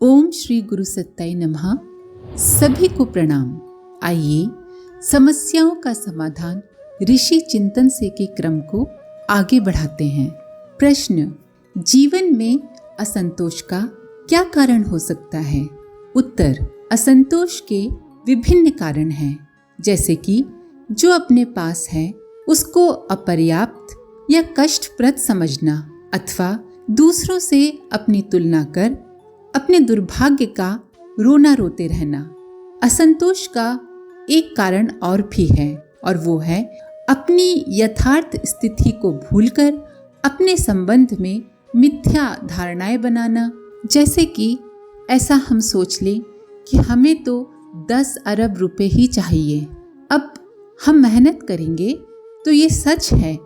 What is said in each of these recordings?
ओम श्री गुरु सत्ताई नमः। सभी को प्रणाम। आइए समस्याओं का समाधान ऋषि चिंतन से के क्रम को आगे बढ़ाते हैं। प्रश्न, जीवन में असंतोष का क्या कारण हो सकता है? उत्तर, असंतोष के विभिन्न कारण हैं, जैसे कि जो अपने पास है उसको अपर्याप्त या कष्टप्रद समझना अथवा दूसरों से अपनी तुलना कर अपने दुर्भाग्य का रोना रोते रहना। असंतोष का एक कारण और भी है, और वो है अपनी यथार्थ स्थिति को भूलकर अपने संबंध में मिथ्या धारणाएं बनाना। जैसे कि ऐसा हम सोच लें कि हमें तो 10 अरब रुपए ही चाहिए, अब हम मेहनत करेंगे तो ये सच है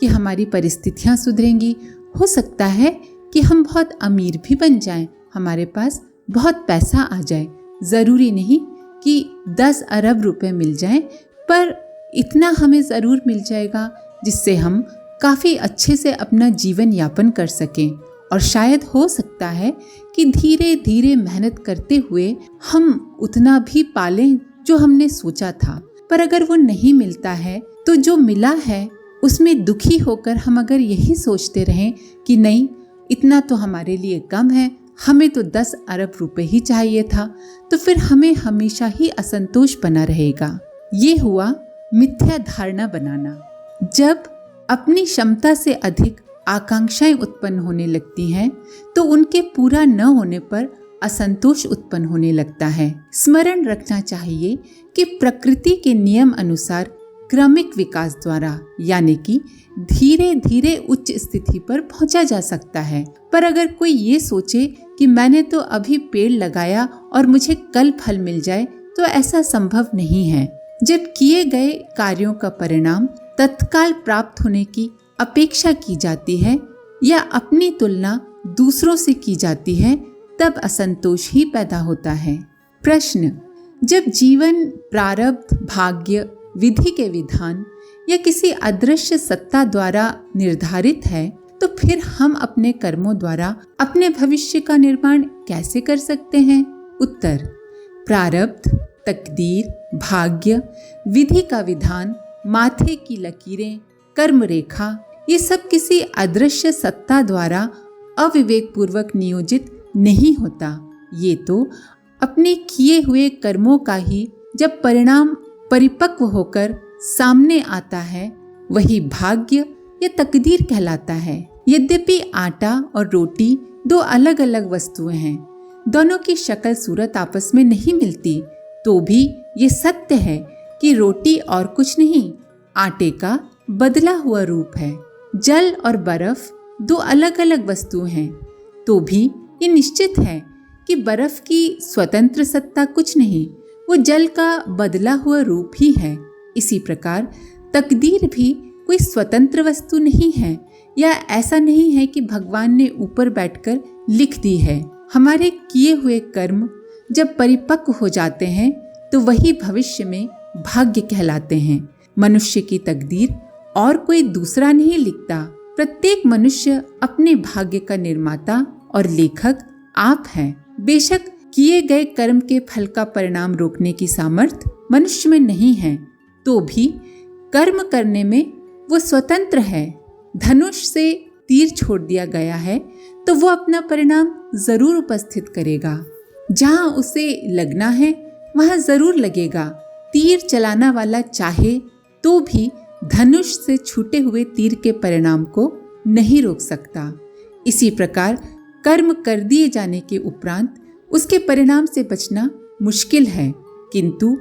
कि हमारी परिस्थितियां सुधरेंगी। हो सकता है कि हम बहुत अमीर भी बन जाएं, हमारे पास बहुत पैसा आ जाए। ज़रूरी नहीं कि 10 अरब रुपए मिल जाएं, पर इतना हमें ज़रूर मिल जाएगा जिससे हम काफ़ी अच्छे से अपना जीवन यापन कर सकें। और शायद हो सकता है कि धीरे धीरे मेहनत करते हुए हम उतना भी पालें जो हमने सोचा था। पर अगर वो नहीं मिलता है तो जो मिला है उसमें दुखी होकर हम अगर यही सोचते रहें कि नहीं, इतना तो हमारे लिए कम है, हमें तो 10 अरब रुपए ही चाहिए था, तो फिर हमें हमेशा ही असंतोष बना रहेगा। ये हुआ मिथ्या धारणा बनाना। जब अपनी क्षमता से अधिक आकांक्षाएं उत्पन्न होने लगती हैं तो उनके पूरा न होने पर असंतोष उत्पन्न होने लगता है। स्मरण रखना चाहिए कि प्रकृति के नियम अनुसार क्रमिक विकास द्वारा, यानी कि धीरे धीरे उच्च स्थिति पर पहुंचा जा सकता है। पर अगर कोई ये सोचे कि मैंने तो अभी पेड़ लगाया और मुझे कल फल मिल जाए, तो ऐसा संभव नहीं है। जब किए गए कार्यों का परिणाम तत्काल प्राप्त होने की अपेक्षा की जाती है या अपनी तुलना दूसरों से की जाती है, तब असंतोष ही पैदा होता है। प्रश्न, जब जीवन प्रारब्ध, भाग्य, विधि के विधान या किसी अदृश्य सत्ता द्वारा निर्धारित है, तो फिर हम अपने कर्मों द्वारा अपने भविष्य का निर्माण कैसे कर सकते हैं? उत्तर, प्रारब्ध, तकदीर, भाग्य, विधि का विधान, माथे की लकीरें, कर्म रेखा, ये सब किसी अदृश्य सत्ता द्वारा अविवेक पूर्वक नियोजित नहीं होता। ये तो अपने किए हुए कर्मों का ही जब परिणाम परिपक्व होकर सामने आता है, वही भाग्य या तकदीर कहलाता है। यद्यपि आटा और रोटी दो अलग अलग वस्तुएं हैं, दोनों की शक्ल सूरत आपस में नहीं मिलती, तो भी ये सत्य है कि रोटी और कुछ नहीं, आटे का बदला हुआ रूप है। जल और बर्फ दो अलग अलग वस्तुएं हैं, तो भी ये निश्चित है कि बर्फ की स्वतंत्र सत्ता कुछ नहीं, वो जल का बदला हुआ रूप ही है। इसी प्रकार तकदीर भी कोई स्वतंत्र वस्तु नहीं है, या ऐसा नहीं है कि भगवान ने ऊपर बैठकर लिख दी है। हमारे किए हुए कर्म जब परिपक्व हो जाते हैं तो वही भविष्य में भाग्य कहलाते हैं। मनुष्य की तकदीर और कोई दूसरा नहीं लिखता। प्रत्येक मनुष्य अपने भाग्य का निर्माता और लेखक आप हैं। बेशक किए गए कर्म के फल का परिणाम रोकने की सामर्थ्य मनुष्य में नहीं है, तो भी कर्म करने में वो स्वतंत्र है। धनुष से तीर छोड़ दिया गया है तो वो अपना परिणाम जरूर उपस्थित करेगा। जहां उसे लगना है वहां जरूर लगेगा। तीर चलाना वाला चाहे तो भी धनुष से छूटे हुए तीर के परिणाम को नहीं रोक सकता। इसी प्रकार कर्म कर दिए जाने के उपरांत उसके परिणाम से बचना मुश्किल है, किंतु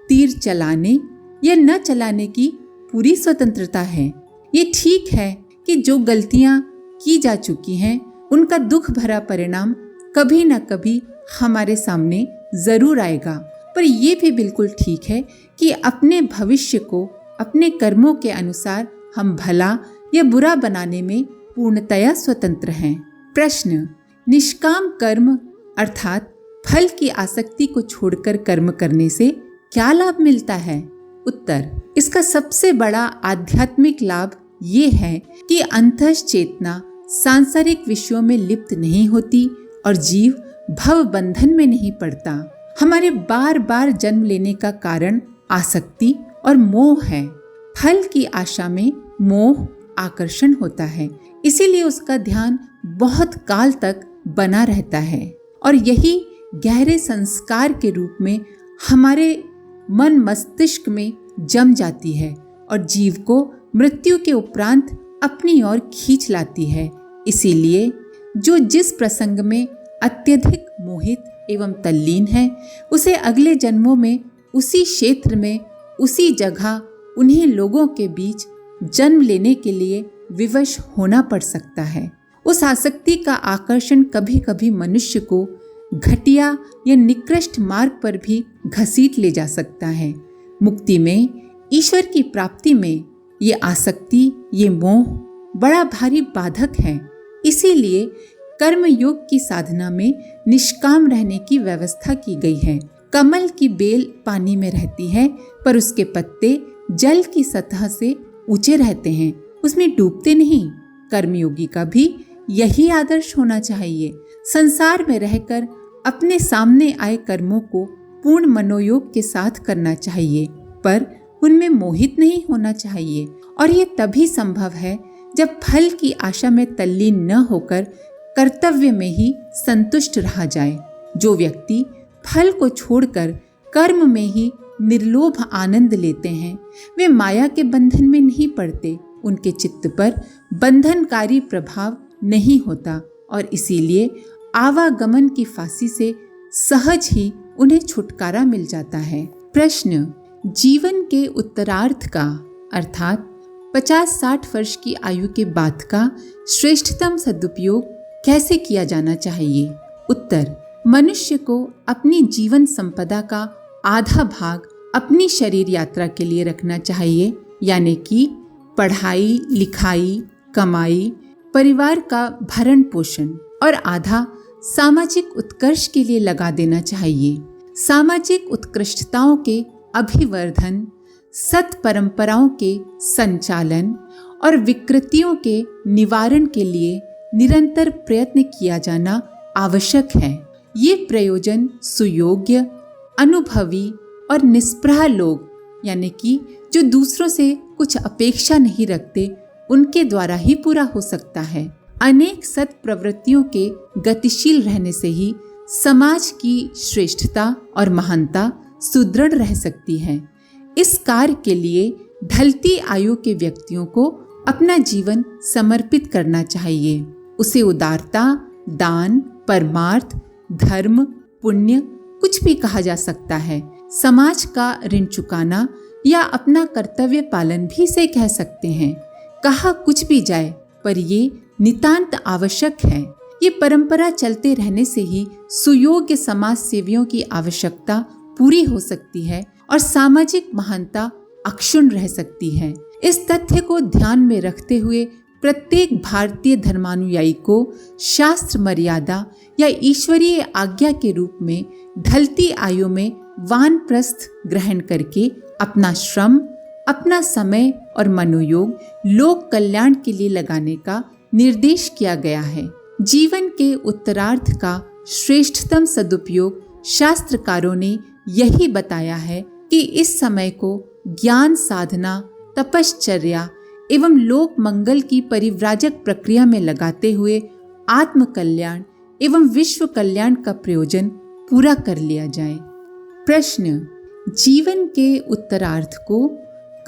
तीर चलाने या न चलाने की पूरी स्वतंत्रता है। ये ठीक है कि जो गलतियां की जा चुकी हैं उनका दुख भरा परिणाम कभी न कभी हमारे सामने जरूर आएगा, पर यह भी बिल्कुल ठीक है कि अपने भविष्य को अपने कर्मों के अनुसार हम भला या बुरा बनाने में पूर्णतया स्वतंत्र हैं। प्रश्न, निष्काम कर्म अर्थात फल की आसक्ति को छोड़कर कर्म करने से क्या लाभ मिलता है? उत्तर, इसका सबसे बड़ा आध्यात्मिक लाभ ये है कि अंतःचेतना सांसारिक विषयों में लिप्त नहीं होती और जीव भव बंधन में नहीं पड़ता। हमारे बार बार जन्म लेने का कारण आसक्ति और मोह है। फल की आशा में मोह आकर्षण होता है, इसीलिए उसका ध्यान बहुत काल तक बना रहता है और यही गहरे संस्कार के रूप में हमारे मन मस्तिष्क में जम जाती है और जीव को मृत्यु के उपरांत अपनी ओर खींच लाती है। इसीलिए जो जिस प्रसंग में अत्यधिक मोहित एवं तल्लीन है, उसे अगले जन्मों में उसी क्षेत्र में उसी जगह उन्हीं लोगों के बीच जन्म लेने के लिए विवश होना पड़ सकता है। उस आसक्ति का आकर्षण कभी कभी मनुष्य को घटिया या निकृष्ट मार्ग पर भी घसीट ले जा सकता है। मुक्ति में, ईश्वर की प्राप्ति में ये आसक्ति, ये मोह बड़ा भारी बाधक है। इसीलिए कर्म योग की साधना में निष्काम रहने की व्यवस्था की गई है। कमल की बेल पानी में रहती है, पर उसके पत्ते जल की सतह से ऊंचे रहते हैं, उसमें डूबते नहीं। कर्मयोगी का भी यही आदर्श होना चाहिए। संसार में रहकर अपने सामने आए कर्मों को पूर्ण मनोयोग के साथ करना चाहिए, पर उनमें मोहित नहीं होना चाहिए। और ये तभी संभव है जब फल की आशा में तल्लीन न होकर कर्तव्य में ही संतुष्ट रहा जाए। जो व्यक्ति फल को छोड़कर कर्म में ही निर्लोभ आनंद लेते हैं, वे माया के बंधन में नहीं पड़ते, उनके चित्त पर बंधनकारी प्रभाव नहीं होता और इसीलिए आवागमन की फांसी से सहज ही उन्हें छुटकारा मिल जाता है। प्रश्न, जीवन के उत्तरार्ध का अर्थात 50-60 वर्ष की आयु के बाद का श्रेष्ठतम सदुपयोग कैसे किया जाना चाहिए? उत्तर, मनुष्य को अपनी जीवन संपदा का आधा भाग अपनी शरीर यात्रा के लिए रखना चाहिए, यानी कि पढ़ाई लिखाई, कमाई, परिवार का भरण पोषण, और आधा सामाजिक उत्कर्ष के लिए लगा देना चाहिए। सामाजिक उत्कृष्टताओं के अभिवर्धन, सत परंपराओं के संचालन और विकृतियों के निवारण के लिए निरंतर प्रयत्न किया जाना आवश्यक है। ये प्रयोजन सुयोग्य, अनुभवी और निष्प्रह लोग, यानी कि जो दूसरों से कुछ अपेक्षा नहीं रखते, उनके द्वारा ही पूरा हो सकता है। अनेक सत प्रवृत्तियों के गतिशील रहने से ही समाज की श्रेष्ठता और महानता सुदृढ़ रह सकती है। इस कार्य के लिए ढलती आयु के व्यक्तियों को अपना जीवन समर्पित करना चाहिए। उसे उदारता, दान, परमार्थ, धर्म, पुण्य कुछ भी कहा जा सकता है। समाज का ऋण चुकाना या अपना कर्तव्य पालन भी इसे कह सकते हैं। कहा कुछ भी जाए, पर ये नितांत आवश्यक है। ये परंपरा चलते रहने से ही सुयोग्य समाज सेवियों की आवश्यकता पूरी हो सकती है और सामाजिक महानता अक्षुण्ण रह सकती है। इस तथ्य को ध्यान में रखते हुए प्रत्येक भारतीय धर्मानुयायी को शास्त्र मर्यादा या ईश्वरीय आज्ञा के रूप में ढलती आयु में वानप्रस्थ ग्रहण करके अपना श्रम, अपना समय और मनोयोग लोक कल्याण के लिए लगाने का निर्देश किया गया है। जीवन के उत्तरार्ध का श्रेष्ठतम सदुपयोग शास्त्रकारों ने यही बताया है कि इस समय को ज्ञान साधना, तपश्चर्या एवं लोक मंगल की परिव्राजक प्रक्रिया में लगाते हुए आत्म कल्याण एवं विश्व कल्याण का प्रयोजन पूरा कर लिया जाए। प्रश्न, जीवन के उत्तरार्ध को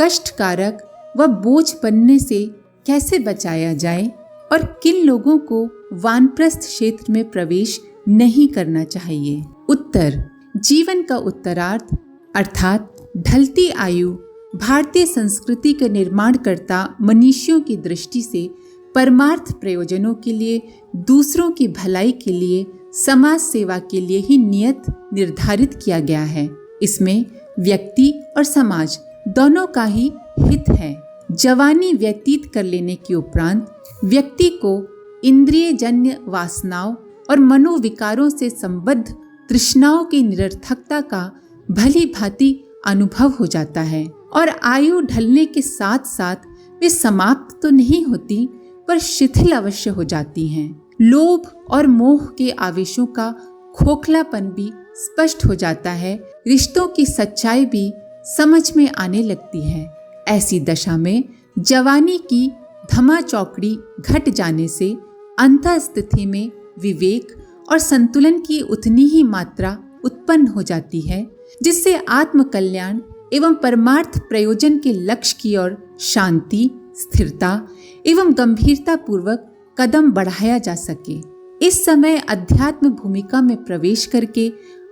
कष्टकारक व बोझ बनने से कैसे बचाया जाए और किन लोगों को वानप्रस्थ क्षेत्र में प्रवेश नहीं करना चाहिए? उत्तर, जीवन का उत्तरार्ध अर्थात ढलती आयु भारतीय संस्कृति के निर्माणकर्ता मनुष्यों की दृष्टि से परमार्थ प्रयोजनों के लिए, दूसरों की भलाई के लिए, समाज सेवा के लिए ही नियत निर्धारित किया गया है। इसमें व्यक्ति और समाज दोनों का ही हित है। जवानी व्यतीत कर लेने के उपरांत व्यक्ति को इंद्रियजन्य वासनाओं और मनोविकारों से संबद्ध तृष्णाओं की निरर्थकता का भली भांति अनुभव हो जाता है और आयु ढलने के साथ साथ वे समाप्त तो नहीं होती, पर शिथिल अवश्य हो जाती हैं। लोभ और मोह के आवेशों का खोखलापन भी स्पष्ट हो जाता है, रिश्तों की सच्चाई भी समझ में आने लगती है। ऐसी दशा में जवानी की धमा चौकड़ी घट जाने से अंतःस्थिति में विवेक और संतुलन की उतनी ही मात्रा उत्पन्न हो जाती है, जिससे आत्म कल्याण एवं परमार्थ प्रयोजन के लक्ष्य की ओर शांति, स्थिरता एवं गंभीरता पूर्वक कदम बढ़ाया जा सके। इस समय अध्यात्म भूमिका में प्रवेश करके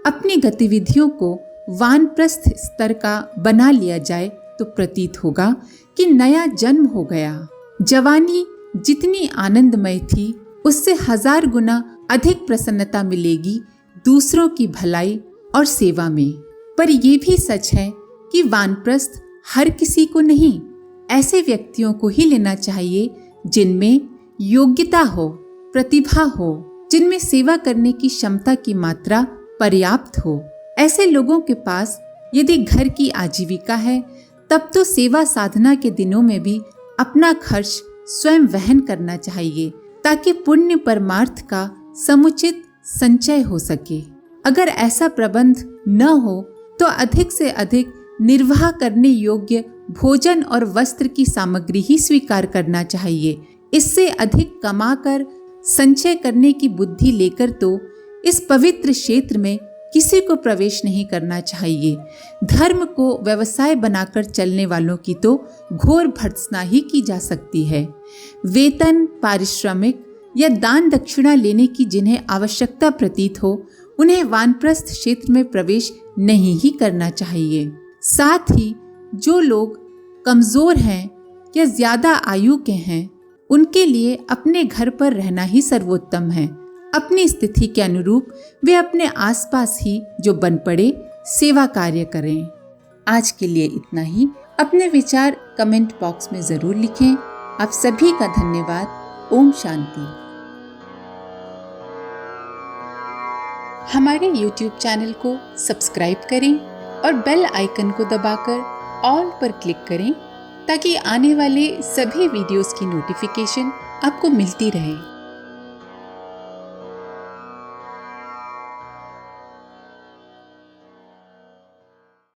अपनी गतिविधियों को वानप्रस्थ स्तर का बना लिया जाए तो प्रतीत होगा कि नया जन्म हो गया। जवानी जितनी आनंदमय थी, उससे 1000 गुना अधिक प्रसन्नता मिलेगी दूसरों की भलाई और सेवा में। पर यह भी सच है कि वानप्रस्थ हर किसी को नहीं, ऐसे व्यक्तियों को ही लेना चाहिए जिनमें योग्यता हो, प्रतिभा हो, जिनमें सेवा करने की क्षमता की मात्रा पर्याप्त हो। ऐसे लोगों के पास यदि घर की आजीविका है, तब तो सेवा साधना के दिनों में भी अपना खर्च स्वयं वहन करना चाहिए, ताकि पुण्य परमार्थ का समुचित संचय हो सके। अगर ऐसा प्रबंध न हो तो अधिक से अधिक निर्वाह करने योग्य भोजन और वस्त्र की सामग्री ही स्वीकार करना चाहिए। इससे अधिक कमाकर संचय करने की बुद्धि लेकर तो इस पवित्र क्षेत्र में किसी को प्रवेश नहीं करना चाहिए। धर्म को व्यवसाय बनाकर चलने वालों की तो घोर भर्त्सना ही की जा सकती है। वेतन, पारिश्रमिक या दान दक्षिणा लेने की जिन्हें आवश्यकता प्रतीत हो, उन्हें वानप्रस्थ क्षेत्र में प्रवेश नहीं ही करना चाहिए। साथ ही जो लोग कमजोर हैं या ज्यादा आयु के हैं, उनके लिए अपने घर पर रहना ही सर्वोत्तम है। अपनी स्थिति के अनुरूप वे अपने आसपास ही जो बन पड़े सेवा कार्य करें। आज के लिए इतना ही। अपने विचार कमेंट बॉक्स में जरूर लिखें। आप सभी का धन्यवाद। ओम शांति। हमारे YouTube चैनल को सब्सक्राइब करें और बेल आइकन को दबाकर ऑल पर क्लिक करें, ताकि आने वाले सभी वीडियोस की नोटिफिकेशन आपको मिलती रहे।